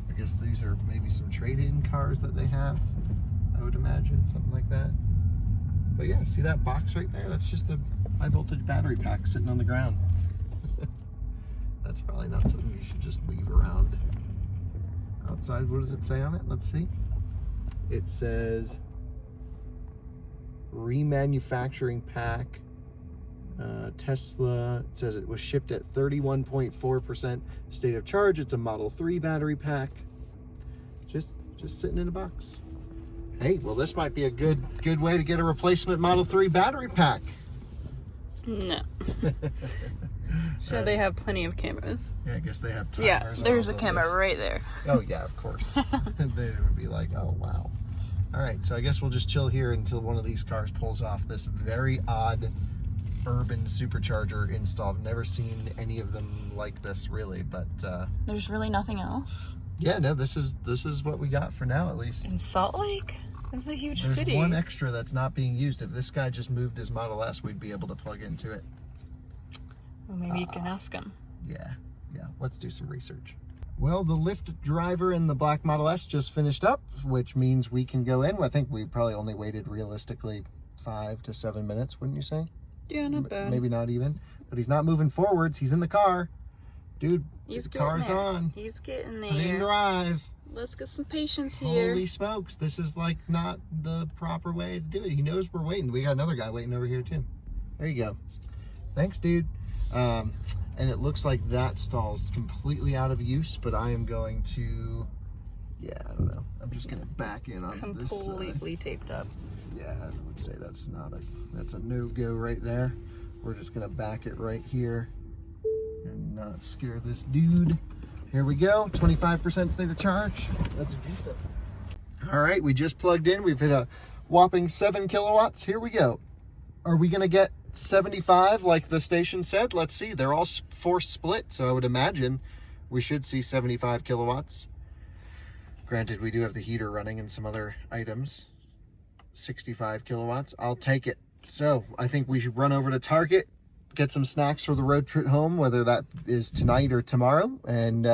I guess these are maybe some trade-in cars that they have, I would imagine, something like that. But yeah, see that box right there? That's just a high voltage battery pack sitting on the ground. That's probably not something you should just leave around outside. What does it say on it? Let's see. It says remanufacturing pack. Tesla, it says it was shipped at 31.4% state of charge. It's a Model 3 battery pack. Just sitting in a box. Hey, well, this might be a good way to get a replacement Model 3 battery pack. No. Sure, they have plenty of cameras. Yeah, I guess they have timers. Yeah, there's a camera right there. Oh, yeah, of course. They would be like, oh, wow. All right, so I guess we'll just chill here until one of these cars pulls off this very odd urban supercharger install. I've never seen any of them like this, really, but... There's really nothing else? Yeah, no, this is what we got for now, at least. In Salt Lake? That's a huge city. There's one extra that's not being used. If this guy just moved his Model S, we'd be able to plug into it. Well, maybe you can ask him. Yeah. Yeah, let's do some research. Well, the Lyft driver in the black Model S just finished up, which means we can go in. I think we probably only waited realistically 5 to 7 minutes, wouldn't you say? Yeah, not bad. Maybe not even. But he's not moving forwards. He's in the car. Dude, He's the car's there. on. He's getting I didn't there. drive. Let's get some patience here. Holy smokes, this is like not the proper way to do it. He knows we're waiting. We got another guy waiting over here too. There you go. Thanks, dude. And it looks like that stall's completely out of use, but I am going to, yeah, I don't know. I'm just gonna back in on this. Completely taped up. Yeah, I would say that's a no-go right there. We're just gonna back it right here and not scare this dude. Here we go, 25% state of charge. Let's juice it. All right, we just plugged in. We've hit a whopping 7 kilowatts. Here we go. Are we gonna get 75 like the station said? Let's see. They're all force split, so I would imagine we should see 75 kilowatts. Granted, we do have the heater running and some other items. 65 kilowatts. I'll take it. So I think we should run over to Target, get some snacks for the road trip home, whether that is tonight or tomorrow, and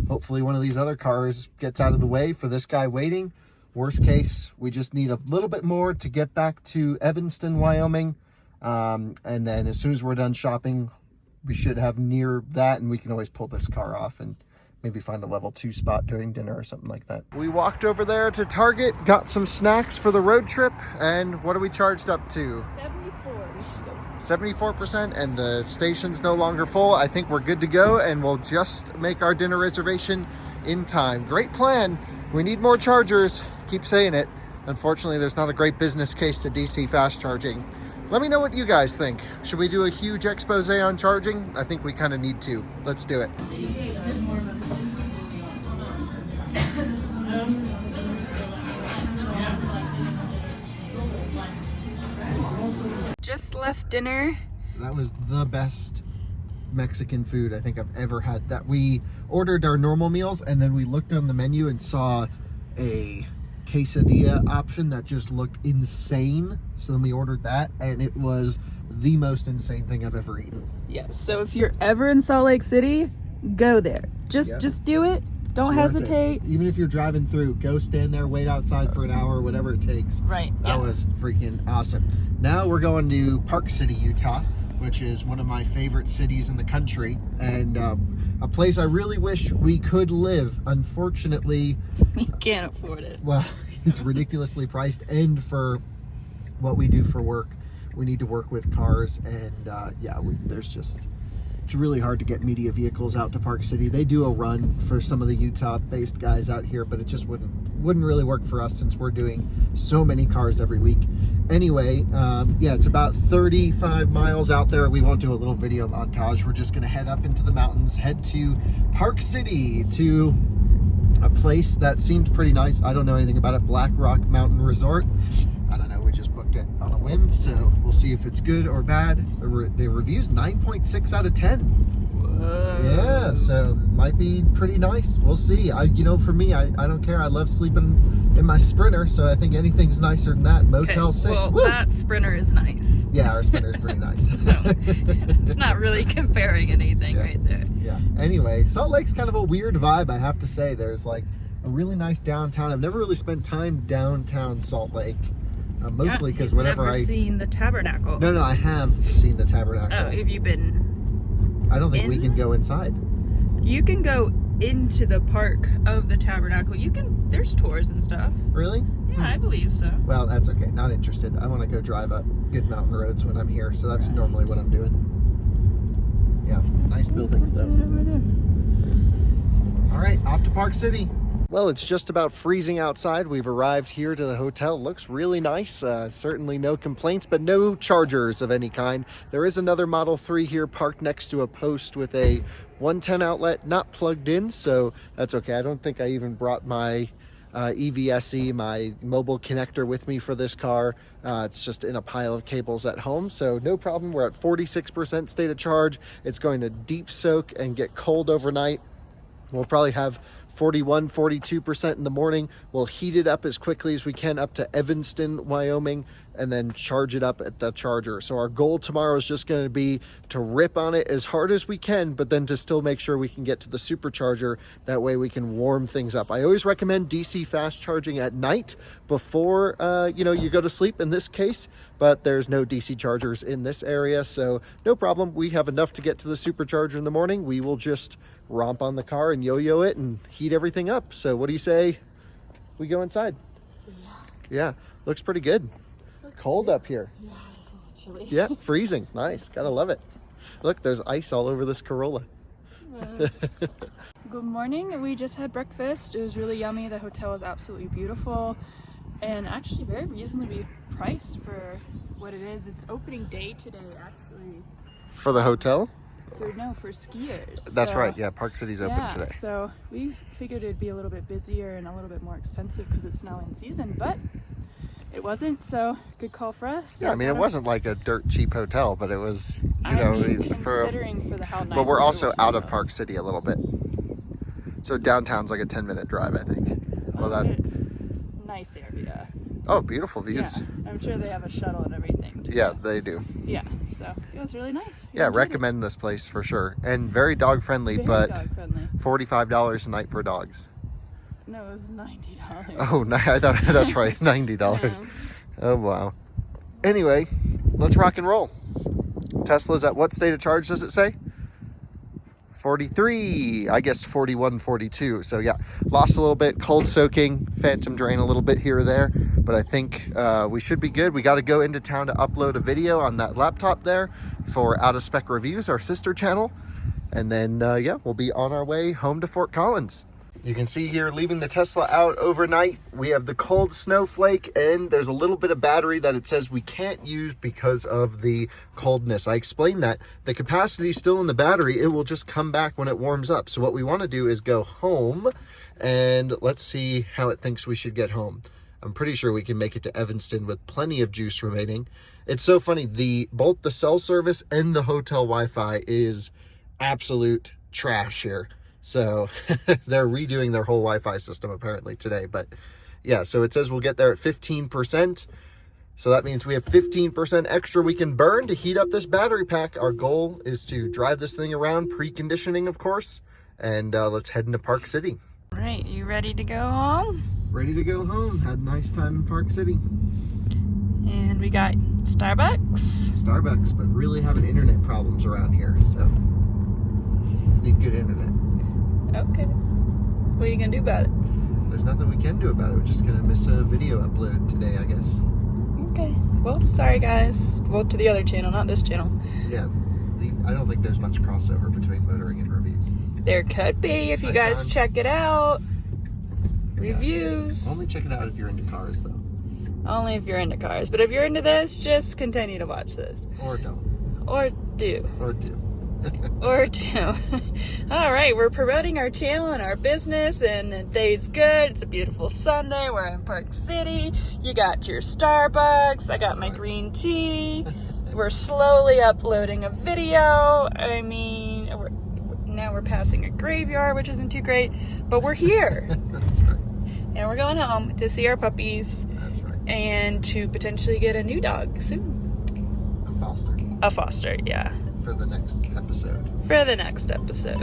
hopefully one of these other cars gets out of the way for this guy waiting. Worst case, we just need a little bit more to get back to Evanston, Wyoming, and then as soon as we're done shopping, we should have near that, and we can always pull this car off and maybe find a level 2 spot during dinner or something like that. We walked over there to Target, got some snacks for the road trip, and what are we charged up to? 74%, and the station's no longer full. I think we're good to go, and we'll just make our dinner reservation in time. Great plan. We need more chargers. Keep saying it. Unfortunately, there's not a great business case to DC fast charging. Let me know what you guys think. Should we do a huge expose on charging? I think we kind of need to. Let's do it. Just left dinner. That was the best Mexican food I think I've ever had. That we ordered our normal meals, and then we looked on the menu and saw a quesadilla option that just looked insane. So then we ordered that, and it was the most insane thing I've ever eaten. Yes. So if you're ever in Salt Lake City, go there. Just do it. Don't hesitate. Even if you're driving through, go stand there, wait outside for an hour, whatever it takes. Right. That was freaking awesome. Now we're going to Park City, Utah, which is one of my favorite cities in the country, and a place I really wish we could live. Unfortunately, You can't afford it. well, it's ridiculously priced, and for what we do for work, we need to work with cars, and it's really hard to get media vehicles out to Park City. They do a run for some of the Utah-based guys out here, but it just wouldn't really work for us since we're doing so many cars every week. Anyway, it's about 35 miles out there. We won't do a little video montage. We're just gonna head up into the mountains, head to Park City, to a place that seemed pretty nice. I don't know anything about it. Black Rock Mountain Resort. I don't know, we just booked it on a whim, so we'll see if it's good or bad. The review's 9.6 out of 10. Whoa. Yeah, so it might be pretty nice. We'll see. For me, I don't care. I love sleeping in my Sprinter, so I think anything's nicer than that. Motel 6. Well, Woo! that Sprinter is nice. Yeah, our Sprinter's pretty nice. So, it's not really comparing anything right there. Yeah. Anyway, Salt Lake's kind of a weird vibe, I have to say. There's like a really nice downtown. I've never really spent time downtown Salt Lake. Mostly because whenever never seen the Tabernacle. No, I have seen the Tabernacle. Oh, have you been? I don't think we can go inside. You can go into the park of the Tabernacle. There's tours and stuff. Really? Yeah, I believe so. Well, that's okay. Not interested. I want to go drive up good mountain roads when I'm here, so that's normally what I'm doing. Yeah, nice buildings though. All right, off to Park City. Well, it's just about freezing outside. We've arrived here to the hotel. Looks really nice. Certainly no complaints, but no chargers of any kind. There is another Model 3 here parked next to a post with a 110 outlet, not plugged in, so that's okay. I don't think I even brought my EVSE, my mobile connector, with me for this car. It's just in a pile of cables at home, so no problem. We're at 46% state of charge. It's going to deep soak and get cold overnight. We'll probably have 41, 42% in the morning. We'll heat it up as quickly as we can up to Evanston, Wyoming, and then charge it up at the charger. So our goal tomorrow is just going to be to rip on it as hard as we can, but then to still make sure we can get to the supercharger. That way we can warm things up. I always recommend DC fast charging at night before you go to sleep in this case, but there's no DC chargers in this area, so no problem. We have enough to get to the supercharger in the morning. We will just romp on the car and yo-yo it and heat everything up. So what do you say we go inside? Yeah, looks pretty good. Cold up here. Yeah, it's a little chilly. Yeah, freezing. Nice, gotta love it. Look, there's ice all over this Corolla. Good morning. We just had breakfast. It was really yummy. The hotel was absolutely beautiful and actually very reasonably priced for what it is. It's opening day today, actually. For the hotel? For skiers. That's So, right, yeah, Park City's open today. So we figured it'd be a little bit busier and a little bit more expensive because it's now in season, but it wasn't, so good call for us. Yeah, I mean, it wasn't like a dirt cheap hotel, but it was, considering for how nice. but we're the also hotel out of was. Park City a little bit. So downtown's like a 10-minute drive, I think. Well, Nice area. oh, beautiful views. Yeah, I'm sure they have a shuttle and everything. Yeah, they do. Yeah, so it was really nice. We Yeah, enjoyed it. recommend this place for sure. And very dog friendly, Very but dog friendly. $45 a night for dogs. No, it was $90. Oh, I thought that's right, $90. Yeah. Oh, wow. Anyway, let's rock and roll. Tesla's at what state of charge does it say? 43, I guess 41, 42. So yeah, lost a little bit, cold soaking, phantom drain a little bit here or there, but I think we should be good. We got to go into town to upload a video on that laptop there for Out of Spec Reviews, our sister channel. And then, yeah, we'll be on our way home to Fort Collins. You can see here, leaving the Tesla out overnight, we have the cold snowflake, and there's a little bit of battery that it says we can't use because of the coldness. I explained that. The capacity is still in the battery. It will just come back when it warms up. So what we want to do is go home, and let's see how it thinks we should get home. I'm pretty sure we can make it to Evanston with plenty of juice remaining. It's so funny. Both the cell service and the hotel Wi-Fi is absolute trash here. So they're redoing their whole Wi-Fi system apparently today. But yeah, so it says we'll get there at 15%. So that means we have 15% extra we can burn to heat up this battery pack. Our goal is to drive this thing around, preconditioning, of course. And let's head into Park City. All right, you ready to go home? Ready to go home. Had a nice time in Park City. And we got Starbucks, but really having internet problems around here. So need good internet. Okay. What are you gonna do about it? There's nothing we can do about it. We're just gonna miss a video upload today, I guess. Okay. Well, sorry guys. Well, to the other channel, not this channel. Yeah, I don't think there's much crossover between motoring and reviews. There could be if you guys check it out. Reviews. Only check it out if you're into cars, though. Only if you're into cars. But if you're into this, just continue to watch this. Or don't. Or do. Or do. Or do. All right, we're promoting our channel and our business, and the day's good. It's a beautiful Sunday. We're in Park City. You got your Starbucks. I got my green tea. We're slowly uploading a video. I mean, now we're passing a graveyard, which isn't too great, but we're here. That's right. And we're going home to see our puppies. That's right. And to potentially get a new dog soon. A foster. A foster, yeah. For the next episode. For the next episode.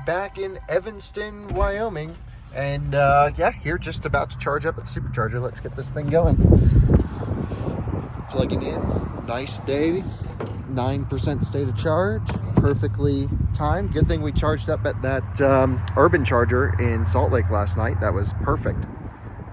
back in Evanston, Wyoming. And yeah, here just about to charge up at the supercharger. Let's get this thing going. Plugging in. Nice day. 9% state of charge. Perfectly timed. Good thing we charged up at that urban charger in Salt Lake last night. That was perfect.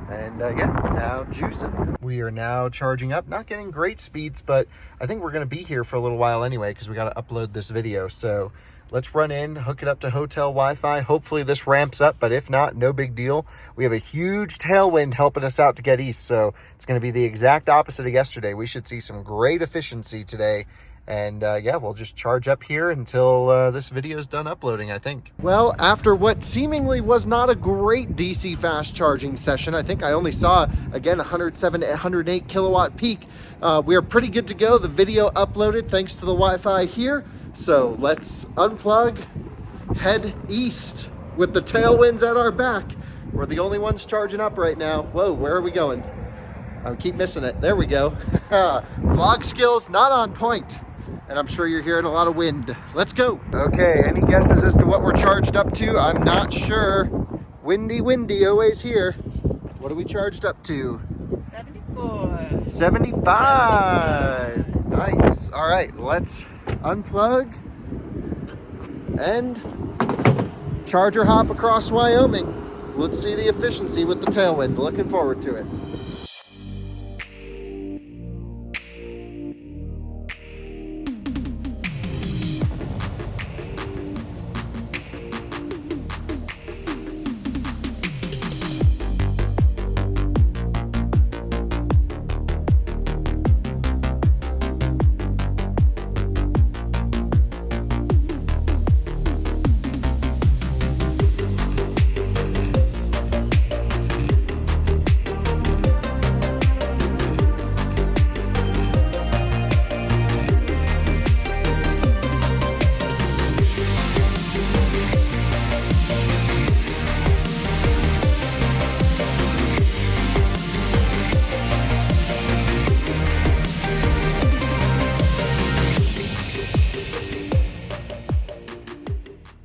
And yeah, now juicing. We are now charging up. Not getting great speeds, but I think we're going to be here for a little while anyway because we got to upload this video. So let's run in, hook it up to hotel Wi-Fi. Hopefully this ramps up, but if not, no big deal. We have a huge tailwind helping us out to get east, so it's going to be the exact opposite of yesterday. We should see some great efficiency today. And yeah, we'll just charge up here until this video is done uploading, I think. Well, after what seemingly was not a great DC fast charging session, I think I only saw, again, 107 to 108 kilowatt peak. We are pretty good to go. The video uploaded thanks to the Wi-Fi here. So let's unplug, head east with the tailwinds at our back. We're the only ones charging up right now. Whoa, where are we going? I keep missing it. There we go. Vlog skills not on point. And I'm sure you're hearing a lot of wind. Let's go. Okay, any guesses as to what we're charged up to? I'm not sure. Windy, always here. What are we charged up to? 74. 75. Nice. All right, let's unplug and charger hop across Wyoming. Let's see the efficiency with the tailwind. Looking forward to it.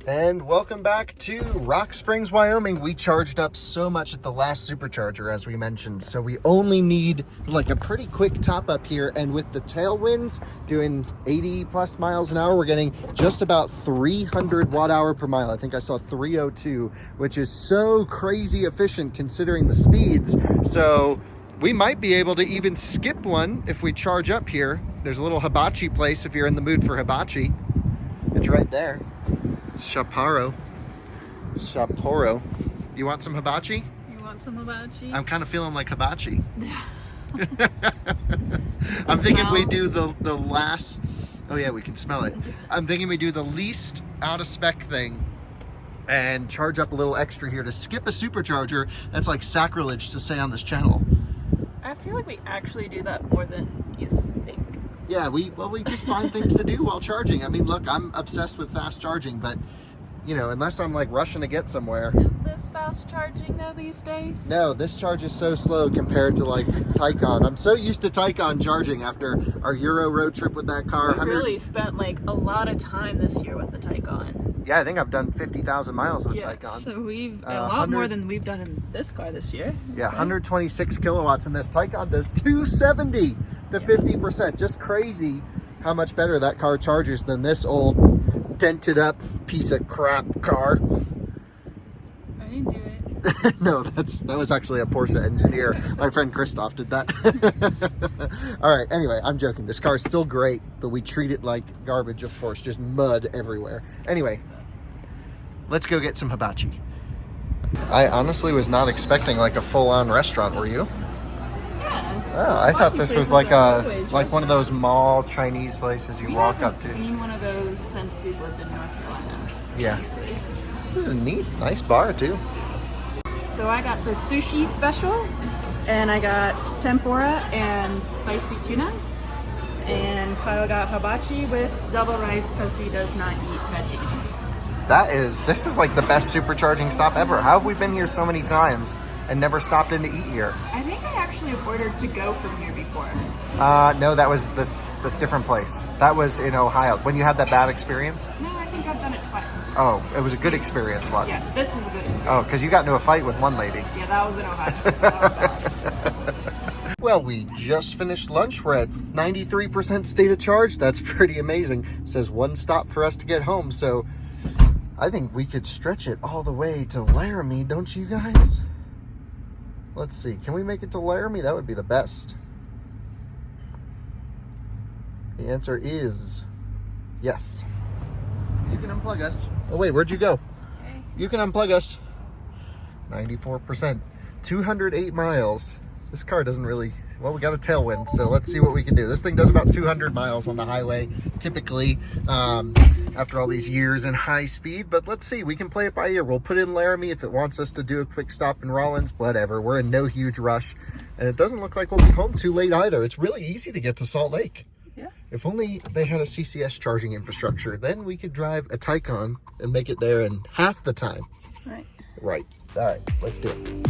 And welcome back to Rock Springs, Wyoming. We charged up so much at the last supercharger, as we mentioned, so we only need like a pretty quick top up here. And with the tailwinds doing 80 plus miles an hour, we're getting just about 300 watt hour per mile. I think I saw 302, which is so crazy efficient considering the speeds. So we might be able to even skip one if we charge up here. There's a little hibachi place if you're in the mood for hibachi. It's right there. Sapporo. You want some hibachi? You want some hibachi? I'm kind of feeling like hibachi. I'm thinking we do the last. Oh yeah, we can smell it. I'm thinking we do the least out of spec thing and charge up a little extra here to skip a supercharger. That's like sacrilege to say on this channel. I feel like we actually do that more than you think. Yeah, we just find things to do while charging. I mean, look, I'm obsessed with fast charging, but you know, unless I'm like rushing to get somewhere. Is this fast charging though these days? No, this charge is so slow compared to like Taycan. I'm so used to Taycan charging after our Euro road trip with that car. We really spent like a lot of time this year with the Taycan. Yeah, I think I've done 50,000 miles with Yeah, Taycan. so we've a lot more than we've done in this car this year. Yeah, 126 kilowatts, and this Taycan does 270 to 50%. Just crazy how much better that car charges than this old dented up piece of crap car. I didn't do it. No, that was actually a Porsche engineer. My friend Christoph did that. All right, anyway, I'm joking. This car is still great, but we treat it like garbage, of course, just mud everywhere. Anyway, let's go get some hibachi. I honestly was not expecting like a full-on restaurant, were you? Oh, I thought this was like one of those mall Chinese places you walk up to. We haven't seen one of those since we've lived in North Carolina. Yeah. This is neat. Nice bar too. So I got the sushi special, and I got tempura and spicy tuna, and Kyle got hibachi with double rice because he does not eat veggies. This is like the best supercharging stop ever. How have we been here so many times and never stopped in to eat here? I think I actually ordered to go from here before. No, that was the different place. That was in Ohio. When you had that bad experience? No, I think I've done it twice. Oh, it was a good experience, what? Yeah, this is a good experience. Oh, because you got into a fight with one lady. Yeah, that was in Ohio. That was bad. Well, we just finished lunch. We're at 93% state of charge. That's pretty amazing. It says one stop for us to get home, so I think we could stretch it all the way to Laramie, don't you guys? Let's see. Can we make it to Laramie? That would be the best. The answer is yes. You can unplug us. Oh, wait, where'd you go? Okay. You can unplug us. 94%. 208 miles. This car doesn't really... Well, we got a tailwind, so let's see what we can do. This thing does about 200 miles on the highway, typically, after all these years in high speed. But let's see. We can play it by ear. We'll put in Laramie if it wants us to do a quick stop in Rollins. Whatever. We're in no huge rush. And it doesn't look like we'll be home too late either. It's really easy to get to Salt Lake. Yeah. If only they had a CCS charging infrastructure, then we could drive a Taycan and make it there in half the time. Right. Right. All right. Let's do it.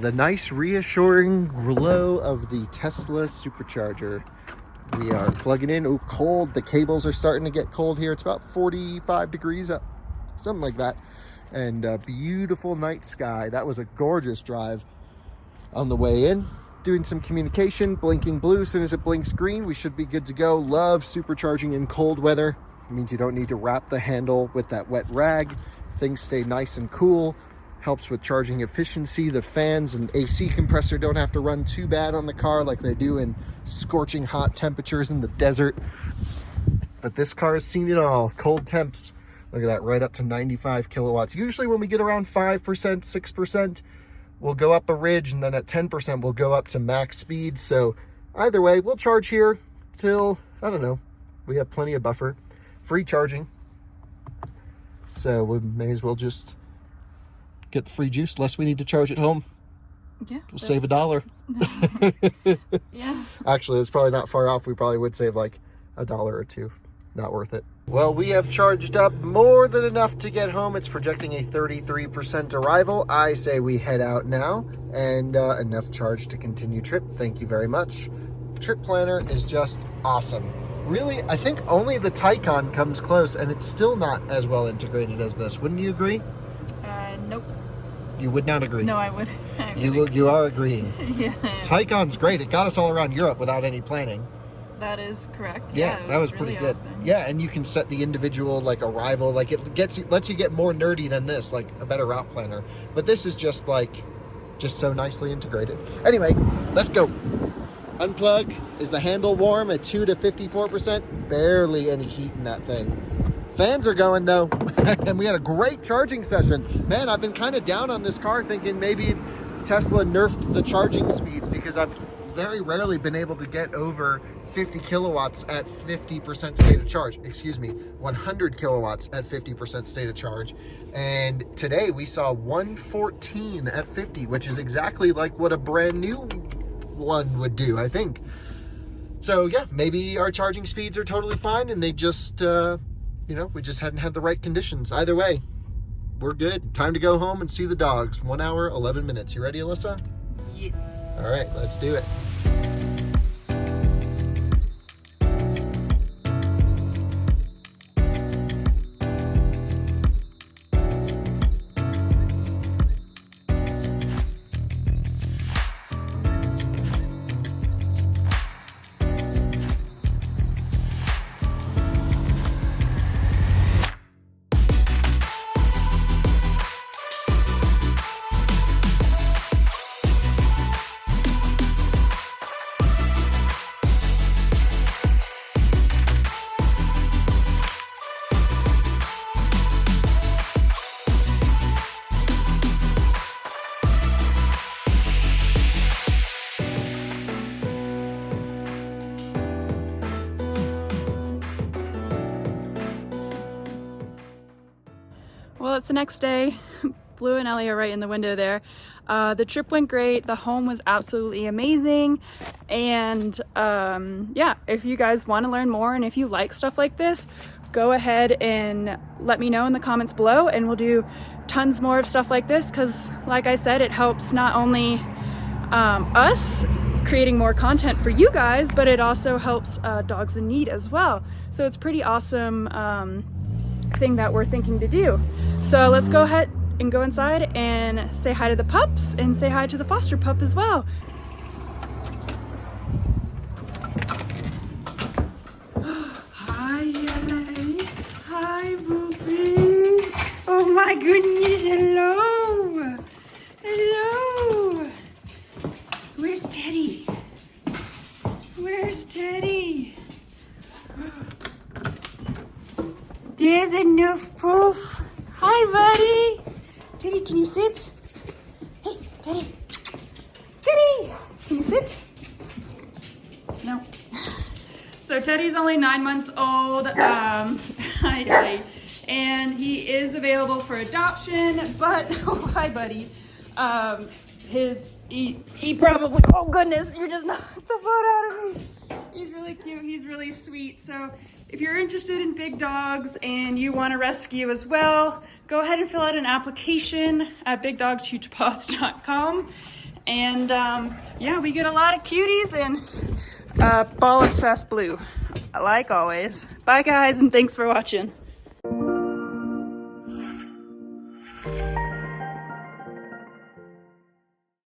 The nice reassuring glow of the Tesla supercharger. We are plugging in. Oh, cold. The cables are starting to get cold here. It's about 45 degrees up, something like that. And a beautiful night sky. That was a gorgeous drive. On the way in, doing some communication, blinking blue. As soon as it blinks green, we should be good to go. Love supercharging in cold weather. It means you don't need to wrap the handle with that wet rag. Things stay nice and cool. Helps with charging efficiency. The fans and AC compressor don't have to run too bad on the car like they do in scorching hot temperatures in the desert. But this car has seen it all. Cold temps. Look at that, right up to 95 kilowatts. Usually when we get around 5%, 6%, we'll go up a ridge, and then at 10%, we'll go up to max speed. So either way, we'll charge here till, I don't know, we have plenty of buffer. Free charging. So we may as well just get the free juice, less we need to charge at home. Yeah. We'll save $1. Yeah. Actually, it's probably not far off. We probably would save like $1 or $2. Not worth it. Well, we have charged up more than enough to get home. It's projecting a 33% arrival. I say we head out now, and enough charge to continue trip. Thank you very much. Trip planner is just awesome. Really, I think only the Taycan comes close, and it's still not as well integrated as this. Wouldn't you agree? Nope. You would not agree. No, I would. You are agreeing. Yeah. Taycan's great. It got us all around Europe without any planning. That is correct. Yeah, it that was really pretty good. awesome. Yeah, and you can set the individual like arrival. Like lets you get more nerdy than this, like a better route planner. But this is just so nicely integrated. Anyway, let's go. Unplug. Is the handle warm at 2 to 54%? Barely any heat in that thing. Fans are going though, and we had a great charging session. Man, I've been kind of down on this car thinking maybe Tesla nerfed the charging speeds, because I've very rarely been able to get over 50 kilowatts at 50% state of charge. Excuse me, 100 kilowatts at 50% state of charge. And today we saw 114 at 50, which is exactly like what a brand new one would do, I think. So yeah, maybe our charging speeds are totally fine and they just, you know, we just hadn't had the right conditions. Either way, we're good. Time to go home and see the dogs. 1 hour, 11 minutes. You ready, Alyssa? Yes. All right, let's do it. Well, it's the next day. Bleu and Ellie are right in the window there. The trip went great. The home was absolutely amazing. And yeah, if you guys want to learn more and if you like stuff like this, go ahead and let me know in the comments below, and we'll do tons more of stuff like this, because like I said, it helps not only us creating more content for you guys, but it also helps dogs in need as well. So it's pretty awesome thing that we're thinking to do. So let's go ahead and go inside and say hi to the pups and say hi to the foster pup as well. Hi, Ellie. Hi, boobies. Oh my goodness, hello. Hello. Where's Teddy? Where's Teddy? There's enough proof. Hi, buddy. Teddy, can you sit? Hey, Teddy. Teddy, can you sit? No. So Teddy's only 9 months old. Hi, and he is available for adoption. But oh, hi, buddy. He probably. Oh goodness, you just knocked the boat out of me. He's really cute. He's really sweet. So if you're interested in big dogs and you want to rescue as well, go ahead and fill out an application at bigdogshoochpaws.com. And yeah, we get a lot of cuties and ball obsessed Blue, like always. Bye guys, and thanks for watching.